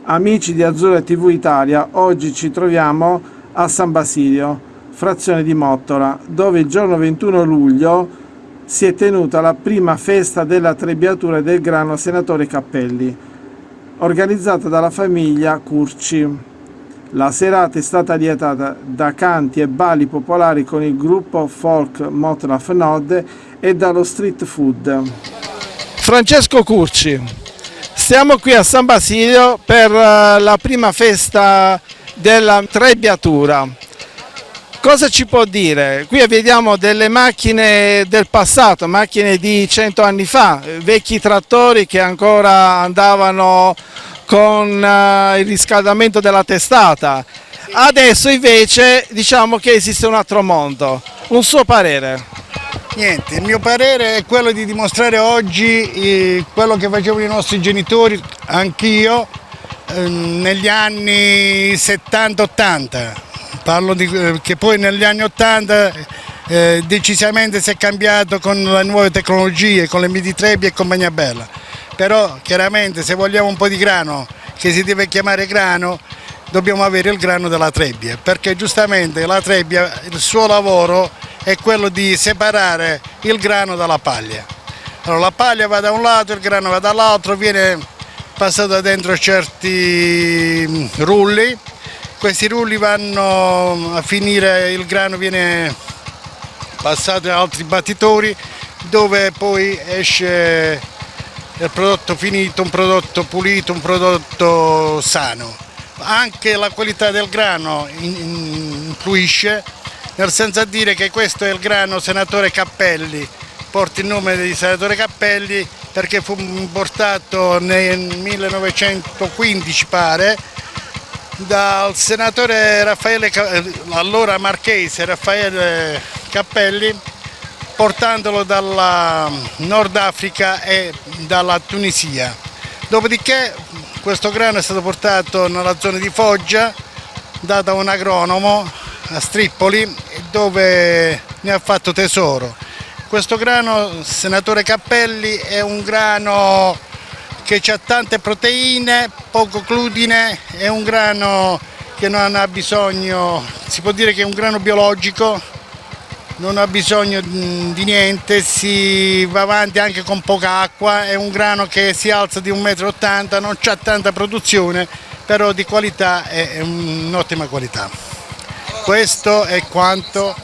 Amici di Azzurra TV Italia, oggi ci troviamo a San Basilio, frazione di Mottola, dove il giorno 21 luglio si è tenuta la prima festa della trebbiatura del grano Senatori Cappelli, organizzata dalla famiglia Curci. La serata è stata lietata da canti e balli popolari con il gruppo folk Mottola e dallo street food. Francesco Curci, stiamo qui a San Basilio per la prima festa della trebbiatura. Cosa ci può dire? Qui vediamo delle macchine del passato, macchine di 100 anni fa, vecchi trattori che ancora andavano con il riscaldamento della testata. Adesso invece diciamo che esiste un altro mondo. Un suo parere? Niente, il mio parere è quello di dimostrare oggi quello che facevano i nostri genitori, anch'io, negli anni 70-80. Parlo che poi negli anni 80 decisamente si è cambiato con le nuove tecnologie, con le midi trebbie e compagnia bella. Però chiaramente se vogliamo un po' di grano, che si deve chiamare grano, dobbiamo avere il grano della trebbia, perché giustamente la trebbia, il suo lavoro è quello di separare il grano dalla paglia. Allora, la paglia va da un lato, il grano va dall'altro, viene passato dentro certi rulli, questi rulli vanno a finire, il grano viene passato in altri battitori dove poi esce il prodotto finito, un prodotto pulito, un prodotto sano. Anche la qualità del grano influisce, nel senso a dire che questo è il grano Senatore Cappelli, porta il nome di Senatore Cappelli perché fu importato nel 1915 pare, dal senatore Raffaele, allora marchese Raffaele Cappelli, portandolo dalla Nord Africa e dalla Tunisia. Dopodiché questo grano è stato portato nella zona di Foggia, dato a un agronomo a Strippoli, dove ne ha fatto tesoro. Questo grano, Senatore Cappelli, è un grano che ha tante proteine, poco glutine, è un grano che non ha bisogno, si può dire che è un grano biologico, non ha bisogno di niente, si va avanti anche con poca acqua, è un grano che si alza di 1,80 m, non ha tanta produzione, però di qualità è un'ottima qualità. Questo è quanto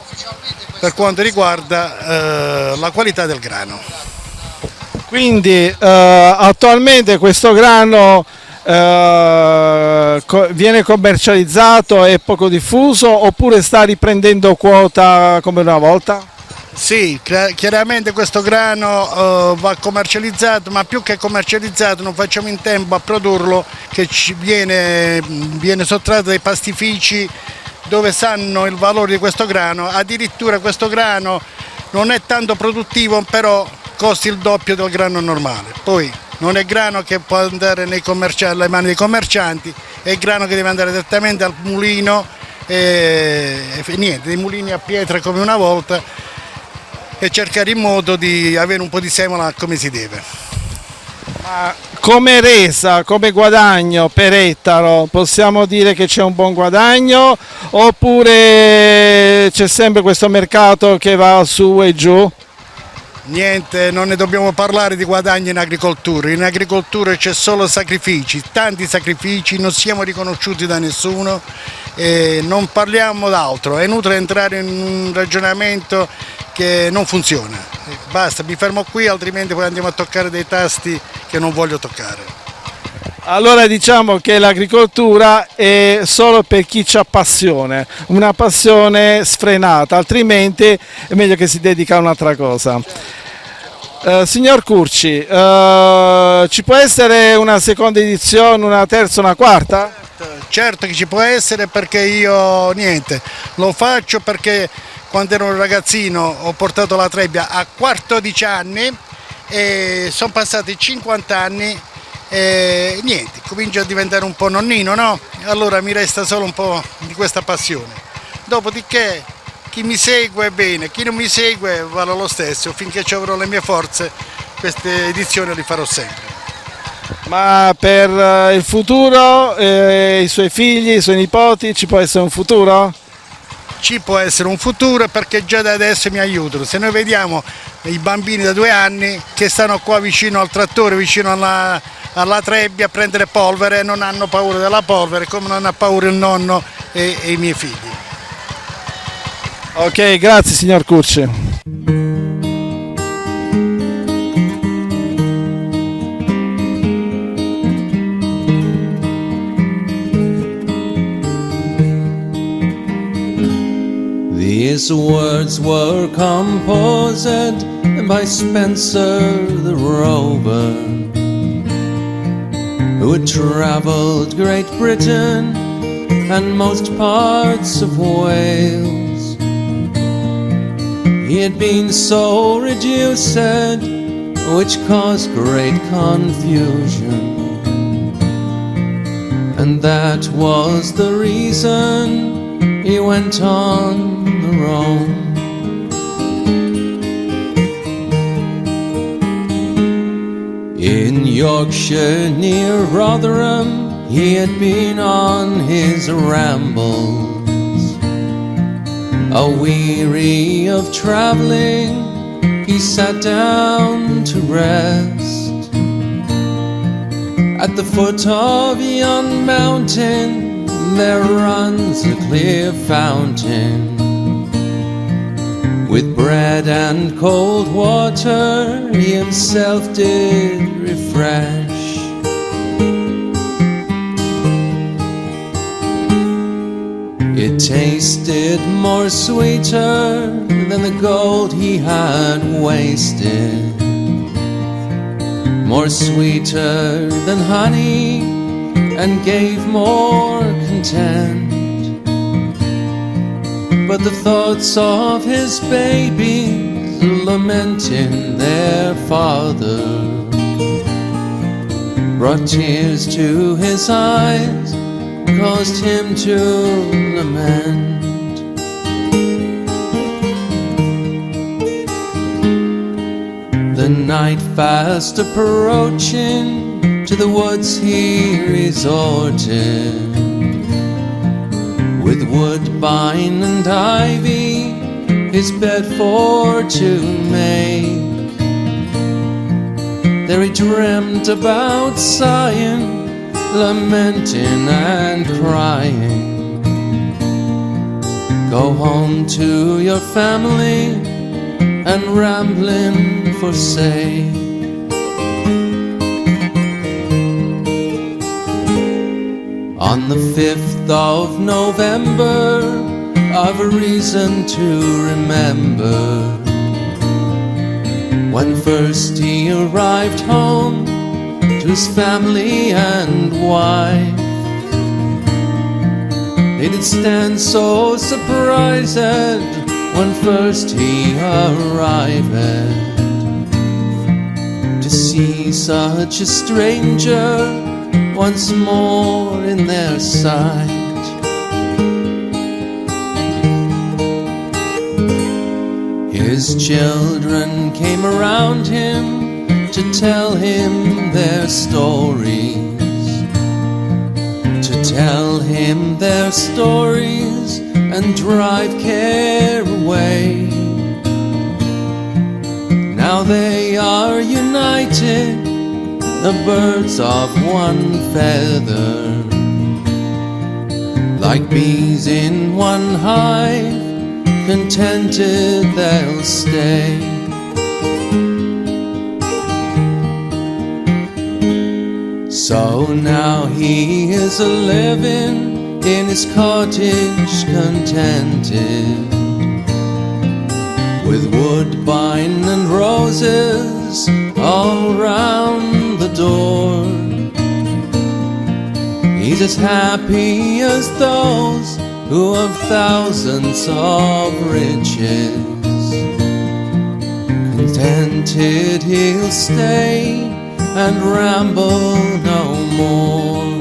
per quanto riguarda la qualità del grano. Quindi attualmente questo grano viene commercializzato, è poco diffuso oppure sta riprendendo quota come una volta? Sì, chiaramente questo grano va commercializzato, ma più che commercializzato non facciamo in tempo a produrlo, che viene sottratto dai pastifici dove sanno il valore di questo grano. Addirittura questo grano non è tanto produttivo, però costa il doppio del grano normale. Poi non è grano che può andare alle mani dei commercianti, è grano che deve andare direttamente al mulino, e niente, dei mulini a pietra come una volta, e cercare in modo di avere un po' di semola come si deve. Ma come resa, come guadagno per ettaro, possiamo dire che c'è un buon guadagno oppure c'è sempre questo mercato che va su e giù? Niente, non ne dobbiamo parlare di guadagni in agricoltura c'è solo sacrifici, tanti sacrifici, non siamo riconosciuti da nessuno e non parliamo d'altro, è inutile entrare in un ragionamento che non funziona, basta, mi fermo qui altrimenti poi andiamo a toccare dei tasti che non voglio toccare. Allora diciamo che l'agricoltura è solo per chi ha passione, una passione sfrenata, altrimenti è meglio che si dedica a un'altra cosa. Signor Curci, ci può essere una seconda edizione, una terza, una quarta? Certo che ci può essere, perché io niente, lo faccio perché quando ero un ragazzino ho portato la trebbia a 14 anni e sono passati 50 anni e niente, comincio a diventare un po' nonnino, no? Allora mi resta solo un po' di questa passione. Dopodiché chi mi segue bene, chi non mi segue vale lo stesso, finché ci avrò le mie forze queste edizioni le farò sempre. Ma per il futuro, i suoi figli, i suoi nipoti, ci può essere un futuro? Ci può essere un futuro perché già da adesso mi aiutano. Se noi vediamo i bambini da 2 anni che stanno qua vicino al trattore, vicino alla trebbia a prendere polvere, non hanno paura della polvere come non ha paura il nonno e i miei figli. Ok, grazie signor Curci. These words were composed by Spencer the Rover, who had traveled Great Britain and most parts of Wales. He had been so reduced, which caused great confusion, and that was the reason he went on the roam. In Yorkshire near Rotherham he had been on his rambles, aweary of travelling he sat down to rest. At the foot of yon mountain there runs a clear fountain, with bread and cold water he himself did refresh. It tasted more sweeter than the gold he had wasted, more sweeter than honey, and gave more content. But the thoughts of his babies lamenting their father brought tears to his eyes, caused him to lament. The night fast approaching, to the woods he resorted, with woodbine and ivy his bed for to make. There he dreamt about sighing, lamenting and crying. Go home to your family and rambling forsake. On the 5th of November, I've a reason to remember, when first he arrived home to his family and wife. They did stand so surprised when first he arrived, to see such a stranger once more in their sight. His children came around him to tell him their stories, to tell him their stories and drive care away. Now they are united, the birds of one feather, like bees in one hive, contented they'll stay. So now he is a-living in his cottage contented, with woodbine and roses all round the door. He's as happy as those who have thousands of riches. Contented he'll stay and ramble no more.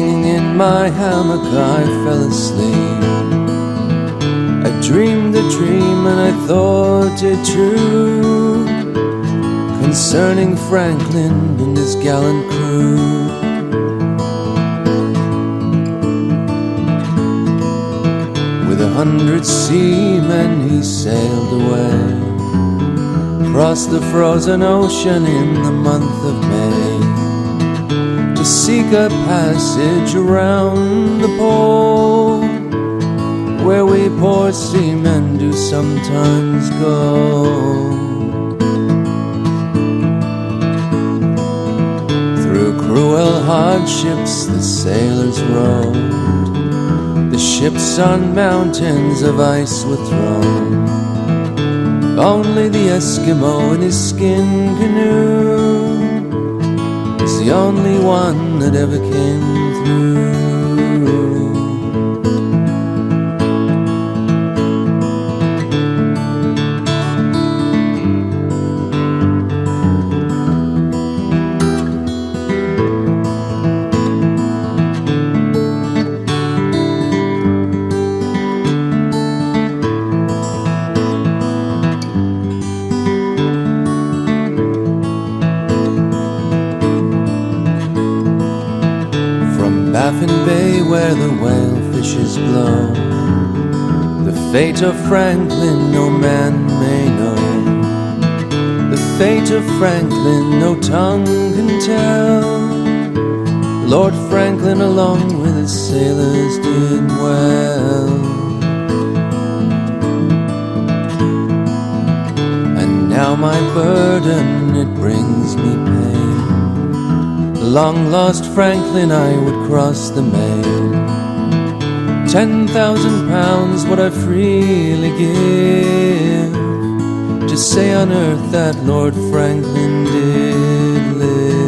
Swinging in my hammock I fell asleep. I dreamed a dream and I thought it true, concerning Franklin and his gallant crew. With 100 seamen he sailed away, across the frozen ocean in the month of May, to seek a passage around the pole, where we poor seamen do sometimes go. Through cruel hardships the sailors rode, the ships on mountains of ice were thrown. Only the Eskimo in his skin canoe is the only one that ever came through. Baffin Bay where the whale fishes blow, the fate of Franklin no man may know. The fate of Franklin no tongue can tell. Lord Franklin along with his sailors did well. And now my burden, it brings me pain. Long lost Franklin, I would cross the main. 10,000 pounds would I freely give to say on earth that Lord Franklin did live.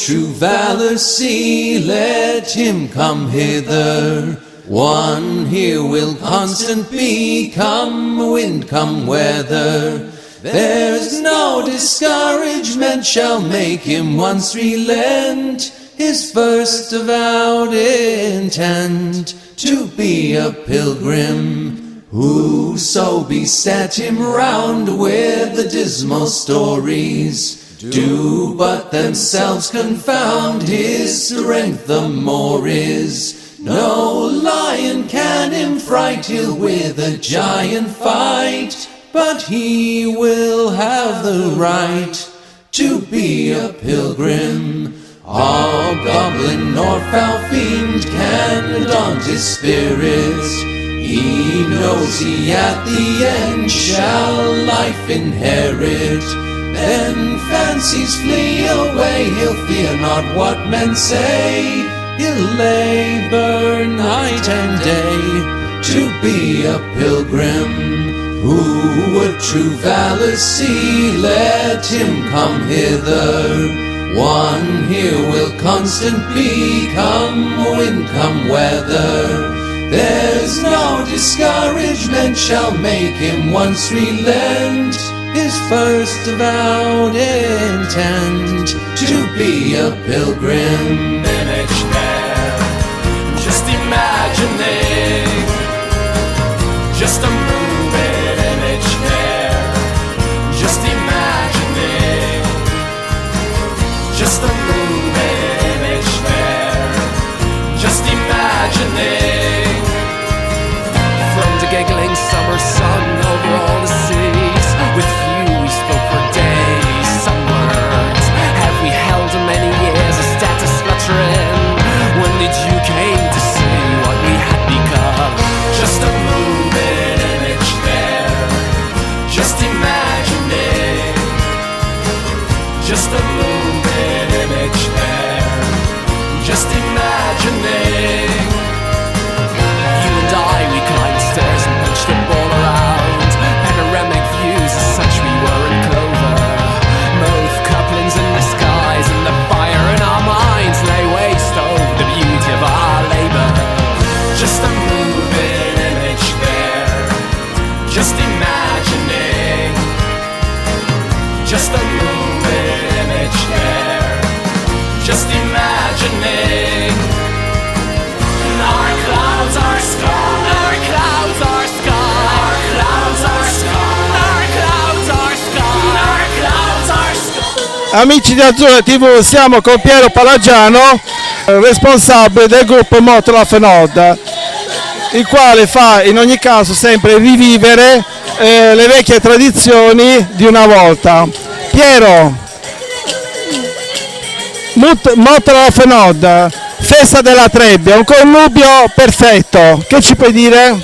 true valor see, let him come hither. One here will constant be, come wind, come weather. There's no discouragement shall make him once relent his first avowed intent to be a pilgrim. Whoso beset him round with the dismal stories do but themselves confound, his strength the more is. No lion can him fright, he'll with a giant fight, but he will have the right to be a pilgrim. All goblin nor foul fiend can daunt his spirits. He knows he at the end shall life inherit. Then fancies flee away, he'll fear not what men say. He'll labor night and day to be a pilgrim. Who would true valor see, let him come hither. One here will constant be, come wind, come weather. There's no discouragement shall make him once relent his first avowed intent to be a pilgrim. Image there, just imagining, just a moving image there, just imagining, just a moving image there, just imagining. From the giggling summer sun over all the seas, with you we spoke for days, some words have we held in many years, a status fluttering. When did you came to see what we had become? Just a moving image there, just imagining, just a moving image there, just imagining. You and I, we climbed stairs and punched the ball around. Panoramic views as such we were in clover. Both couplings in the skies and the fire in our minds lay waste over the beauty of our labor. Just a moving image there, just imagining, just a moving image there, just imagining. Our clouds are sky, our clouds are sky, our clouds are sky, our clouds are sky, our clouds are sky. Amici di Azzurra TV, siamo con Piero Palagiano, responsabile del gruppo Mottola Fenod, il quale fa in ogni caso sempre rivivere le vecchie tradizioni di una volta. Piero, Mottola Fenod, Festa della Trebbia, un connubio perfetto, che ci puoi dire?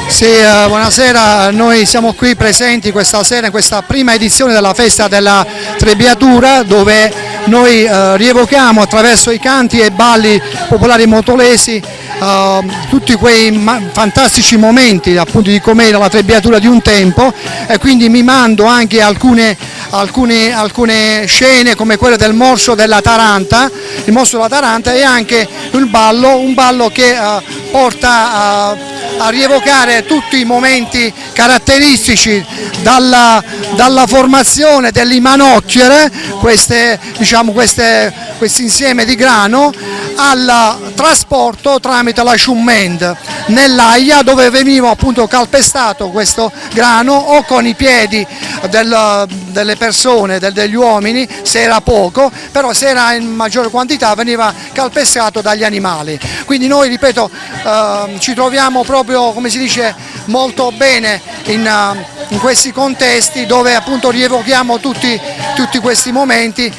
Sì, buonasera, noi siamo qui presenti questa sera in questa prima edizione della Festa della Trebbiatura, dove noi rievochiamo attraverso i canti e balli popolari mottolesi tutti quei fantastici momenti appunto di com'era la trebbiatura di un tempo, e quindi mimando anche alcune scene come quelle del morso della Taranta, il morso della Taranta, e anche un ballo che porta a rievocare tutti i momenti caratteristici dalla formazione dell'immanocchiere, questo insieme di grano, al trasporto tramite la sciummend nell'aia, dove veniva appunto calpestato questo grano o con i piedi delle persone, degli uomini, se era poco, però se era in maggiore quantità veniva calpestato dagli animali. Quindi noi, ripeto, ci troviamo proprio, come si dice, molto bene in questi contesti dove appunto rievochiamo tutti questi momenti,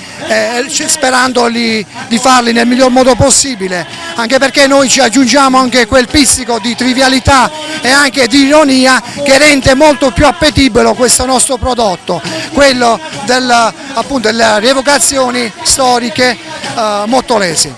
sperando di farli nel miglior modo possibile, anche perché noi ci aggiungiamo anche quel pizzico di trivialità e anche di ironia che rende molto più appetibile questo nostro prodotto, quello appunto delle rievocazioni storiche mottolesi.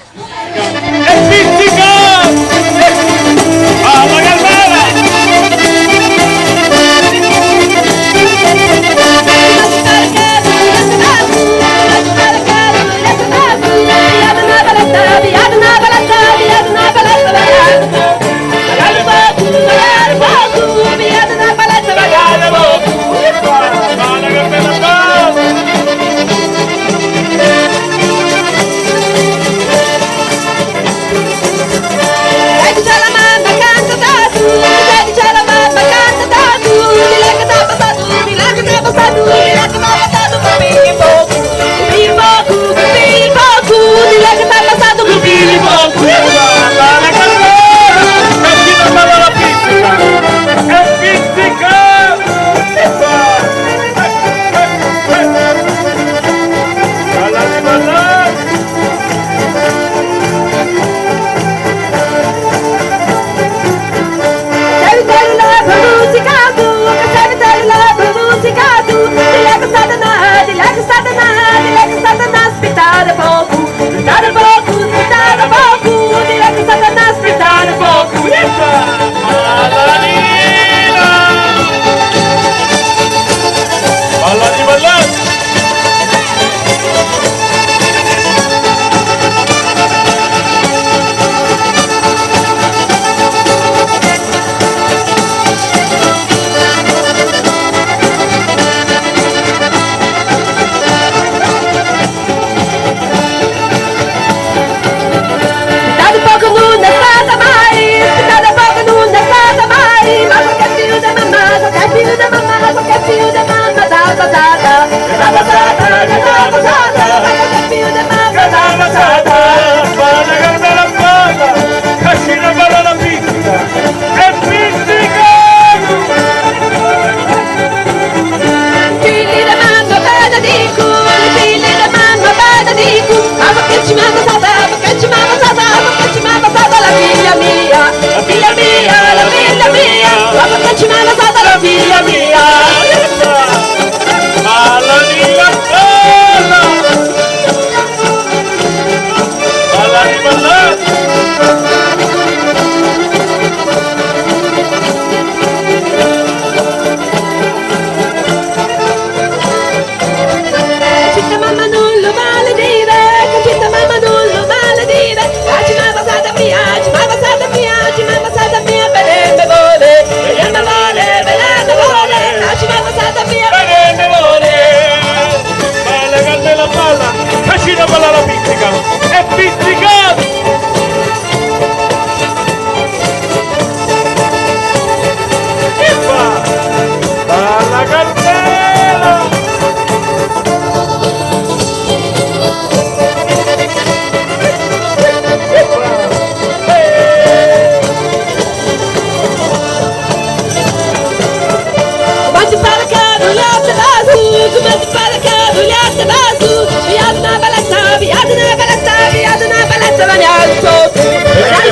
al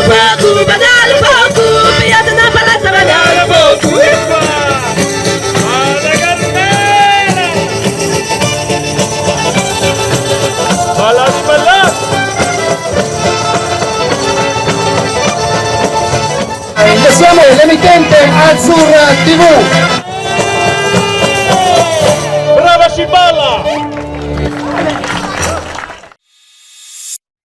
fuoco, badal fuoco, pigliate una paletta al fuoco. Siamo l'emittente Azzurra TV. Brava Ciballa!